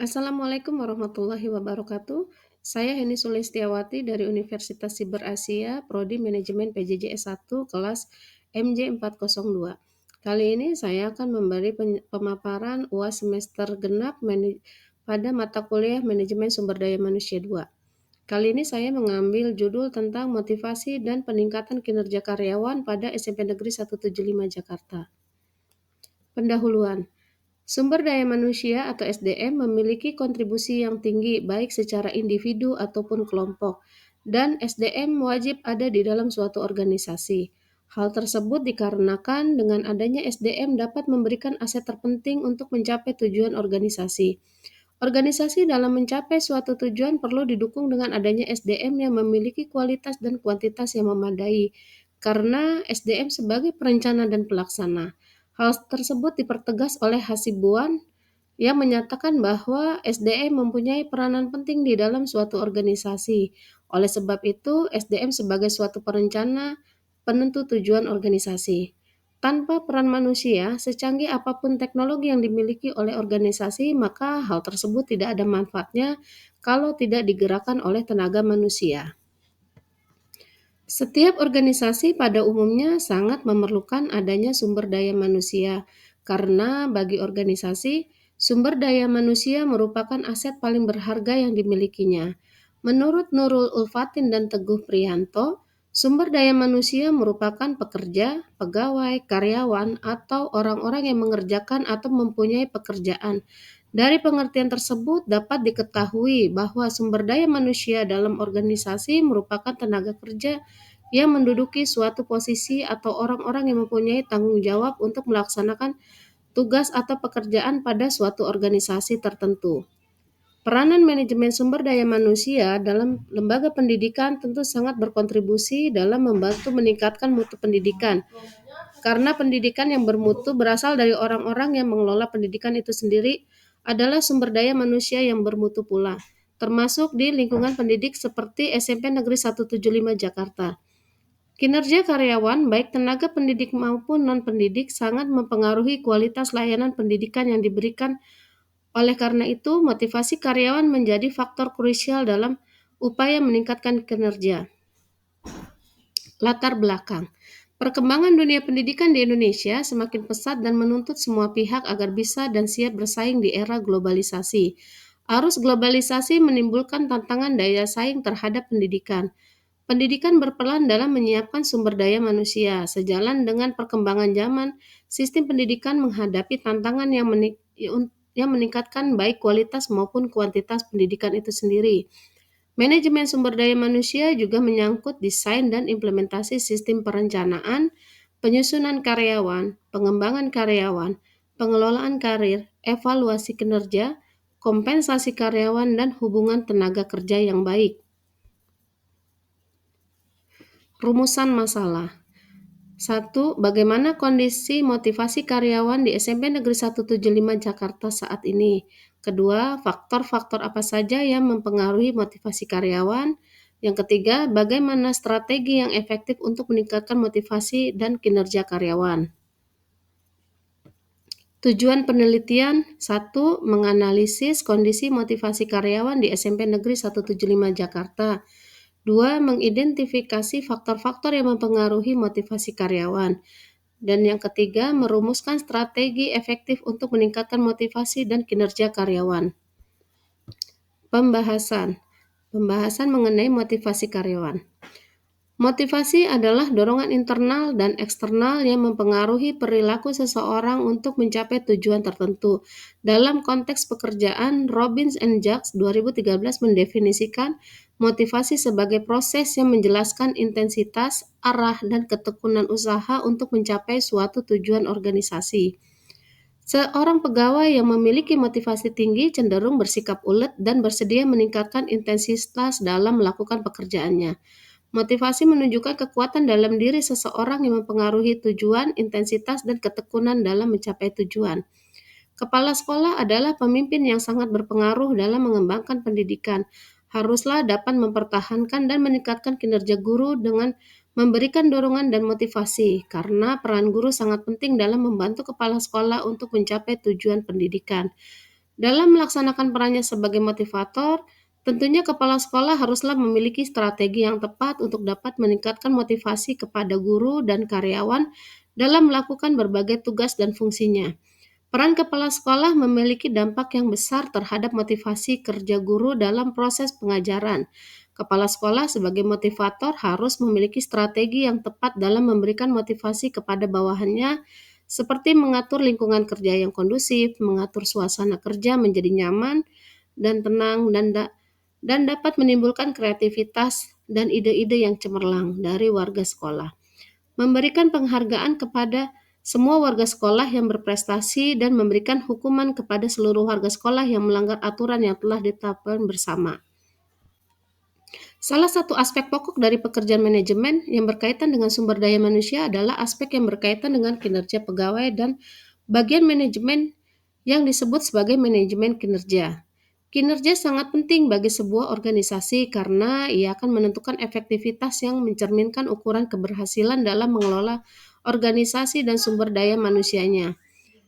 Assalamualaikum warahmatullahi wabarakatuh. Saya Heni Sulistiawati dari Universitas Siber Asia, Prodi Manajemen PJJ S1 kelas MJ402. Kali ini saya akan memberi pemaparan UAS semester genap pada mata kuliah Manajemen Sumber Daya Manusia 2. Kali ini saya mengambil judul tentang motivasi dan peningkatan kinerja karyawan pada SMP Negeri 175 Jakarta. Pendahuluan. Sumber daya manusia atau SDM memiliki kontribusi yang tinggi baik secara individu ataupun kelompok, dan SDM wajib ada di dalam suatu organisasi. Hal tersebut dikarenakan dengan adanya SDM dapat memberikan aset terpenting untuk mencapai tujuan organisasi. Organisasi dalam mencapai suatu tujuan perlu didukung dengan adanya SDM yang memiliki kualitas dan kuantitas yang memadai, karena SDM sebagai perencana dan pelaksana. Hal tersebut dipertegas oleh Hasibuan yang menyatakan bahwa SDM mempunyai peranan penting di dalam suatu organisasi. Oleh sebab itu, SDM sebagai suatu perencana penentu tujuan organisasi. Tanpa peran manusia, secanggih apapun teknologi yang dimiliki oleh organisasi, maka hal tersebut tidak ada manfaatnya kalau tidak digerakkan oleh tenaga manusia. Setiap organisasi pada umumnya sangat memerlukan adanya sumber daya manusia, karena bagi organisasi, sumber daya manusia merupakan aset paling berharga yang dimilikinya. Menurut Nurul Ulfatin dan Teguh Priyanto, sumber daya manusia merupakan pekerja, pegawai, karyawan, atau orang-orang yang mengerjakan atau mempunyai pekerjaan. Dari pengertian tersebut dapat diketahui bahwa sumber daya manusia dalam organisasi merupakan tenaga kerja yang menduduki suatu posisi atau orang-orang yang mempunyai tanggung jawab untuk melaksanakan tugas atau pekerjaan pada suatu organisasi tertentu. Peranan manajemen sumber daya manusia dalam lembaga pendidikan tentu sangat berkontribusi dalam membantu meningkatkan mutu pendidikan, karena pendidikan yang bermutu berasal dari orang-orang yang mengelola pendidikan itu sendiri adalah sumber daya manusia yang bermutu pula, termasuk di lingkungan pendidik seperti SMP Negeri 175 Jakarta. Kinerja karyawan, baik tenaga pendidik maupun non-pendidik, sangat mempengaruhi kualitas layanan pendidikan yang diberikan. Oleh karena itu, motivasi karyawan menjadi faktor krusial dalam upaya meningkatkan kinerja. Latar belakang. Perkembangan dunia pendidikan di Indonesia semakin pesat dan menuntut semua pihak agar bisa dan siap bersaing di era globalisasi. Arus globalisasi menimbulkan tantangan daya saing terhadap pendidikan. Pendidikan berperan dalam menyiapkan sumber daya manusia. Sejalan dengan perkembangan zaman, sistem pendidikan menghadapi tantangan yang meningkatkan baik kualitas maupun kuantitas pendidikan itu sendiri. Manajemen sumber daya manusia juga menyangkut desain dan implementasi sistem perencanaan, penyusunan karyawan, pengembangan karyawan, pengelolaan karir, evaluasi kinerja, kompensasi karyawan, dan hubungan tenaga kerja yang baik. Rumusan masalah. 1. Bagaimana kondisi motivasi karyawan di SMP Negeri 175 Jakarta saat ini? Kedua, faktor-faktor apa saja yang mempengaruhi motivasi karyawan? Yang ketiga, bagaimana strategi yang efektif untuk meningkatkan motivasi dan kinerja karyawan? Tujuan penelitian. 1. Menganalisis kondisi motivasi karyawan di SMP Negeri 175 Jakarta. 2. Mengidentifikasi faktor-faktor yang mempengaruhi motivasi karyawan. Dan yang ketiga, merumuskan strategi efektif untuk meningkatkan motivasi dan kinerja karyawan. Pembahasan mengenai motivasi karyawan. Motivasi adalah dorongan internal dan eksternal yang mempengaruhi perilaku seseorang untuk mencapai tujuan tertentu. Dalam konteks pekerjaan, Robbins and Jacks 2013 mendefinisikan motivasi sebagai proses yang menjelaskan intensitas, arah, dan ketekunan usaha untuk mencapai suatu tujuan organisasi. Seorang pegawai yang memiliki motivasi tinggi cenderung bersikap ulet dan bersedia meningkatkan intensitas dalam melakukan pekerjaannya. Motivasi menunjukkan kekuatan dalam diri seseorang yang mempengaruhi tujuan, intensitas, dan ketekunan dalam mencapai tujuan. Kepala sekolah adalah pemimpin yang sangat berpengaruh dalam mengembangkan pendidikan. Haruslah dapat mempertahankan dan meningkatkan kinerja guru dengan memberikan dorongan dan motivasi, karena peran guru sangat penting dalam membantu kepala sekolah untuk mencapai tujuan pendidikan. Dalam melaksanakan perannya sebagai motivator, tentunya kepala sekolah haruslah memiliki strategi yang tepat untuk dapat meningkatkan motivasi kepada guru dan karyawan dalam melakukan berbagai tugas dan fungsinya. Peran kepala sekolah memiliki dampak yang besar terhadap motivasi kerja guru dalam proses pengajaran. Kepala sekolah sebagai motivator harus memiliki strategi yang tepat dalam memberikan motivasi kepada bawahannya, seperti mengatur lingkungan kerja yang kondusif, mengatur suasana kerja menjadi nyaman dan tenang, dan dapat menimbulkan kreativitas dan ide-ide yang cemerlang dari warga sekolah. Memberikan penghargaan kepada semua warga sekolah yang berprestasi dan memberikan hukuman kepada seluruh warga sekolah yang melanggar aturan yang telah ditetapkan bersama. Salah satu aspek pokok dari pekerjaan manajemen yang berkaitan dengan sumber daya manusia adalah aspek yang berkaitan dengan kinerja pegawai dan bagian manajemen yang disebut sebagai manajemen kinerja. Kinerja sangat penting bagi sebuah organisasi karena ia akan menentukan efektivitas yang mencerminkan ukuran keberhasilan dalam mengelola organisasi dan sumber daya manusianya.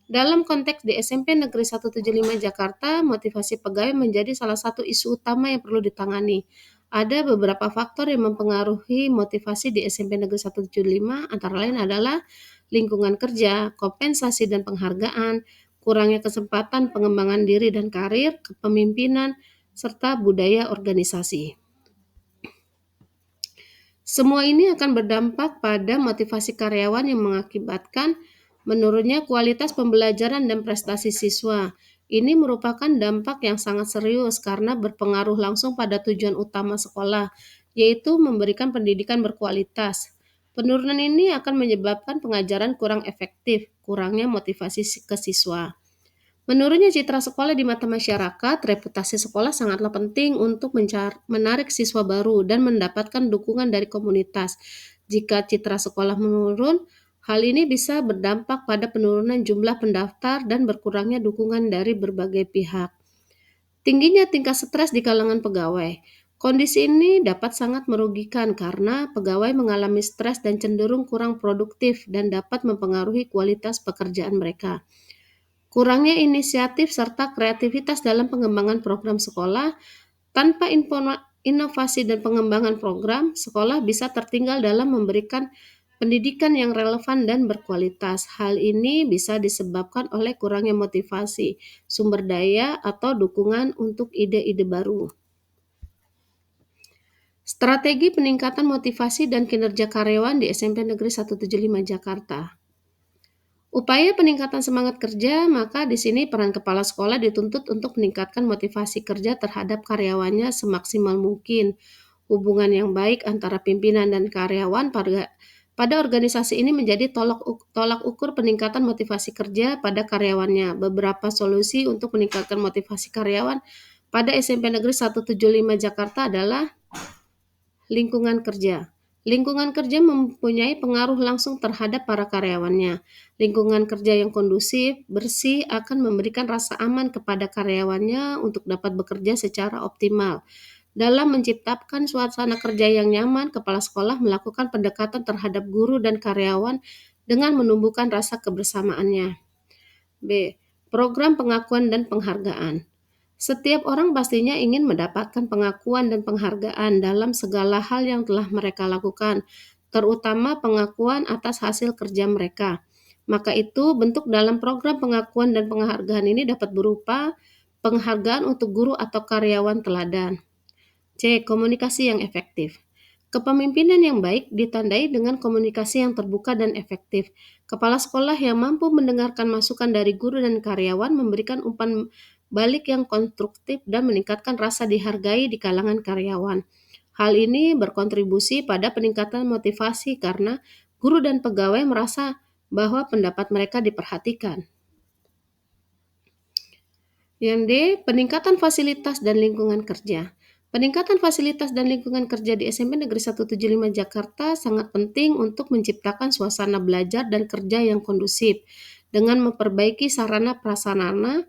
Dalam konteks di SMP Negeri 175 Jakarta, motivasi pegawai menjadi salah satu isu utama yang perlu ditangani. Ada beberapa faktor yang mempengaruhi motivasi di SMP Negeri 175, antara lain adalah lingkungan kerja, kompensasi dan penghargaan, kurangnya kesempatan pengembangan diri dan karir, kepemimpinan, serta budaya organisasi. Semua ini akan berdampak pada motivasi karyawan yang mengakibatkan menurunnya kualitas pembelajaran dan prestasi siswa. Ini merupakan dampak yang sangat serius karena berpengaruh langsung pada tujuan utama sekolah, yaitu memberikan pendidikan berkualitas. Penurunan ini akan menyebabkan pengajaran kurang efektif, kurangnya motivasi ke siswa. Menurutnya citra sekolah di mata masyarakat, reputasi sekolah sangatlah penting untuk menarik siswa baru dan mendapatkan dukungan dari komunitas. Jika citra sekolah menurun, hal ini bisa berdampak pada penurunan jumlah pendaftar dan berkurangnya dukungan dari berbagai pihak. Tingginya tingkat stres di kalangan pegawai. Kondisi ini dapat sangat merugikan karena pegawai mengalami stres dan cenderung kurang produktif dan dapat mempengaruhi kualitas pekerjaan mereka. Kurangnya inisiatif serta kreativitas dalam pengembangan program sekolah. Tanpa inovasi dan pengembangan program, sekolah bisa tertinggal dalam memberikan pendidikan yang relevan dan berkualitas. Hal ini bisa disebabkan oleh kurangnya motivasi, sumber daya, atau dukungan untuk ide-ide baru. Strategi peningkatan motivasi dan kinerja karyawan di SMP Negeri 175 Jakarta. Upaya peningkatan semangat kerja, maka di sini peran kepala sekolah dituntut untuk meningkatkan motivasi kerja terhadap karyawannya semaksimal mungkin. Hubungan yang baik antara pimpinan dan karyawan pada organisasi ini menjadi tolak ukur peningkatan motivasi kerja pada karyawannya. Beberapa solusi untuk meningkatkan motivasi karyawan pada SMP Negeri 175 Jakarta adalah lingkungan kerja. Lingkungan kerja mempunyai pengaruh langsung terhadap para karyawannya. Lingkungan kerja yang kondusif, bersih akan memberikan rasa aman kepada karyawannya untuk dapat bekerja secara optimal. Dalam menciptakan suasana kerja yang nyaman, kepala sekolah melakukan pendekatan terhadap guru dan karyawan dengan menumbuhkan rasa kebersamaannya. B. Program pengakuan dan penghargaan. Setiap orang pastinya ingin mendapatkan pengakuan dan penghargaan dalam segala hal yang telah mereka lakukan, terutama pengakuan atas hasil kerja mereka. Maka itu, bentuk dalam program pengakuan dan penghargaan ini dapat berupa penghargaan untuk guru atau karyawan teladan. C. Komunikasi yang efektif. Kepemimpinan yang baik ditandai dengan komunikasi yang terbuka dan efektif. Kepala sekolah yang mampu mendengarkan masukan dari guru dan karyawan memberikan umpan balik yang konstruktif dan meningkatkan rasa dihargai di kalangan karyawan. Hal ini berkontribusi pada peningkatan motivasi karena guru dan pegawai merasa bahwa pendapat mereka diperhatikan. Yang D. Peningkatan fasilitas dan lingkungan kerja. Peningkatan fasilitas dan lingkungan kerja di SMP Negeri 175 Jakarta sangat penting untuk menciptakan suasana belajar dan kerja yang kondusif. Dengan memperbaiki sarana prasarana,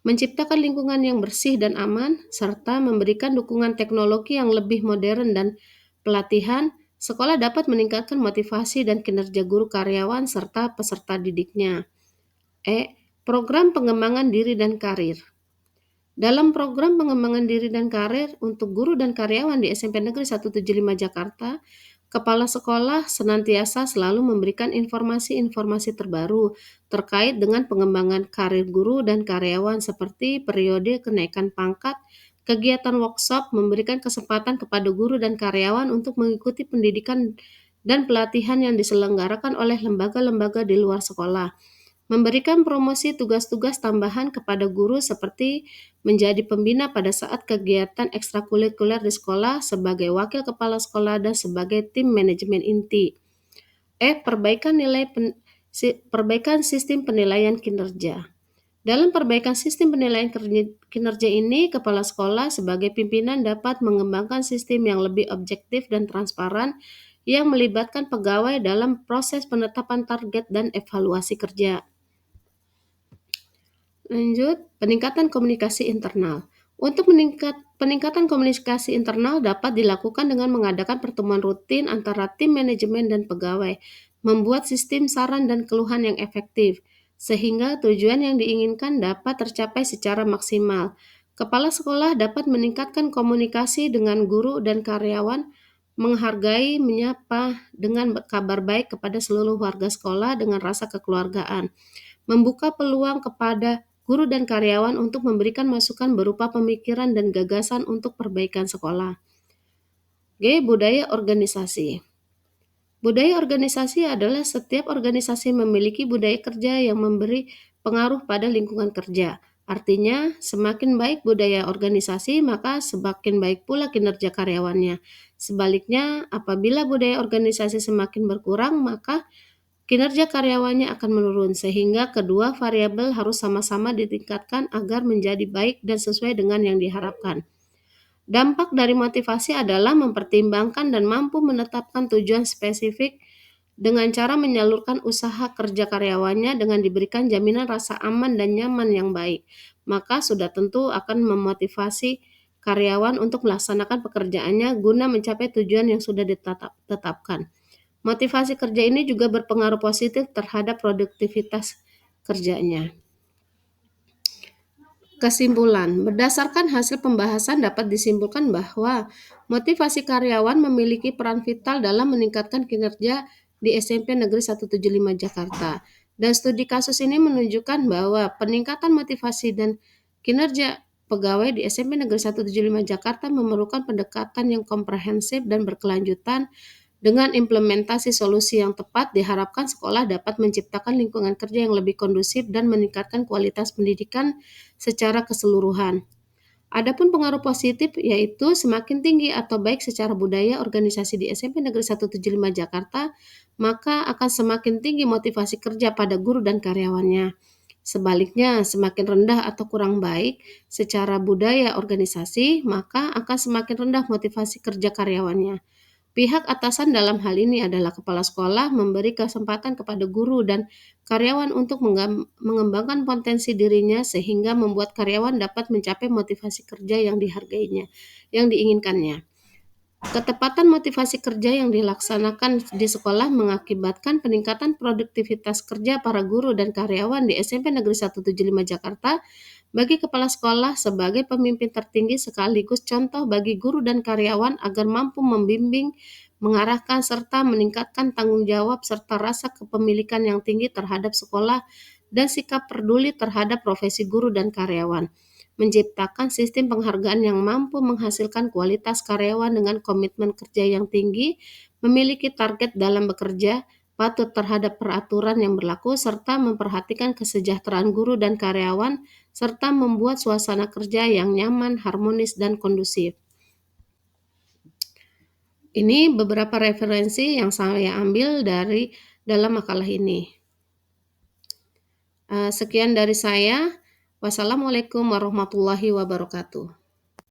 menciptakan lingkungan yang bersih dan aman, serta memberikan dukungan teknologi yang lebih modern dan pelatihan, sekolah dapat meningkatkan motivasi dan kinerja guru karyawan serta peserta didiknya. E. Program pengembangan diri dan karir. Dalam program pengembangan diri dan karir untuk guru dan karyawan di SMP Negeri 175 Jakarta, kepala sekolah senantiasa selalu memberikan informasi-informasi terbaru terkait dengan pengembangan karir guru dan karyawan seperti periode kenaikan pangkat, kegiatan workshop, memberikan kesempatan kepada guru dan karyawan untuk mengikuti pendidikan dan pelatihan yang diselenggarakan oleh lembaga-lembaga di luar sekolah, memberikan promosi tugas-tugas tambahan kepada guru seperti menjadi pembina pada saat kegiatan ekstrakurikuler di sekolah sebagai wakil kepala sekolah dan sebagai tim manajemen inti. Perbaikan sistem penilaian kinerja. Dalam perbaikan sistem penilaian kinerja ini, kepala sekolah sebagai pimpinan dapat mengembangkan sistem yang lebih objektif dan transparan yang melibatkan pegawai dalam proses penetapan target dan evaluasi kerja. Lanjut, peningkatan komunikasi internal. Untuk peningkatan komunikasi internal dapat dilakukan dengan mengadakan pertemuan rutin antara tim manajemen dan pegawai, membuat sistem saran dan keluhan yang efektif, sehingga tujuan yang diinginkan dapat tercapai secara maksimal. Kepala sekolah dapat meningkatkan komunikasi dengan guru dan karyawan, menghargai, menyapa dengan kabar baik kepada seluruh warga sekolah dengan rasa kekeluargaan, membuka peluang kepada guru dan karyawan untuk memberikan masukan berupa pemikiran dan gagasan untuk perbaikan sekolah. G. Budaya organisasi. Budaya organisasi adalah setiap organisasi memiliki budaya kerja yang memberi pengaruh pada lingkungan kerja. Artinya, semakin baik budaya organisasi, maka semakin baik pula kinerja karyawannya. Sebaliknya, apabila budaya organisasi semakin berkurang, maka kinerja karyawannya akan menurun, sehingga kedua variabel harus sama-sama ditingkatkan agar menjadi baik dan sesuai dengan yang diharapkan. Dampak dari motivasi adalah mempertimbangkan dan mampu menetapkan tujuan spesifik dengan cara menyalurkan usaha kerja karyawannya dengan diberikan jaminan rasa aman dan nyaman yang baik, maka sudah tentu akan memotivasi karyawan untuk melaksanakan pekerjaannya guna mencapai tujuan yang sudah ditetapkan. Motivasi kerja ini juga berpengaruh positif terhadap produktivitas kerjanya. Kesimpulan, berdasarkan hasil pembahasan dapat disimpulkan bahwa motivasi karyawan memiliki peran vital dalam meningkatkan kinerja di SMP Negeri 175 Jakarta. Dan studi kasus ini menunjukkan bahwa peningkatan motivasi dan kinerja pegawai di SMP Negeri 175 Jakarta memerlukan pendekatan yang komprehensif dan berkelanjutan. Dengan implementasi solusi yang tepat, diharapkan sekolah dapat menciptakan lingkungan kerja yang lebih kondusif dan meningkatkan kualitas pendidikan secara keseluruhan. Adapun pengaruh positif yaitu semakin tinggi atau baik secara budaya organisasi di SMP Negeri 175 Jakarta, maka akan semakin tinggi motivasi kerja pada guru dan karyawannya. Sebaliknya, semakin rendah atau kurang baik secara budaya organisasi, maka akan semakin rendah motivasi kerja karyawannya. Pihak atasan dalam hal ini adalah kepala sekolah memberi kesempatan kepada guru dan karyawan untuk mengembangkan potensi dirinya sehingga membuat karyawan dapat mencapai motivasi kerja yang dihargainya, yang diinginkannya. Ketepatan motivasi kerja yang dilaksanakan di sekolah mengakibatkan peningkatan produktivitas kerja para guru dan karyawan di SMP Negeri 175 Jakarta. Bagi kepala sekolah sebagai pemimpin tertinggi sekaligus contoh bagi guru dan karyawan agar mampu membimbing, mengarahkan, serta meningkatkan tanggung jawab serta rasa kepemilikan yang tinggi terhadap sekolah dan sikap peduli terhadap profesi guru dan karyawan. Menciptakan sistem penghargaan yang mampu menghasilkan kualitas karyawan dengan komitmen kerja yang tinggi, memiliki target dalam bekerja, patuh terhadap peraturan yang berlaku, serta memperhatikan kesejahteraan guru dan karyawan, serta membuat suasana kerja yang nyaman, harmonis, dan kondusif. Ini beberapa referensi yang saya ambil dari dalam makalah ini. Sekian dari saya. Wassalamualaikum warahmatullahi wabarakatuh.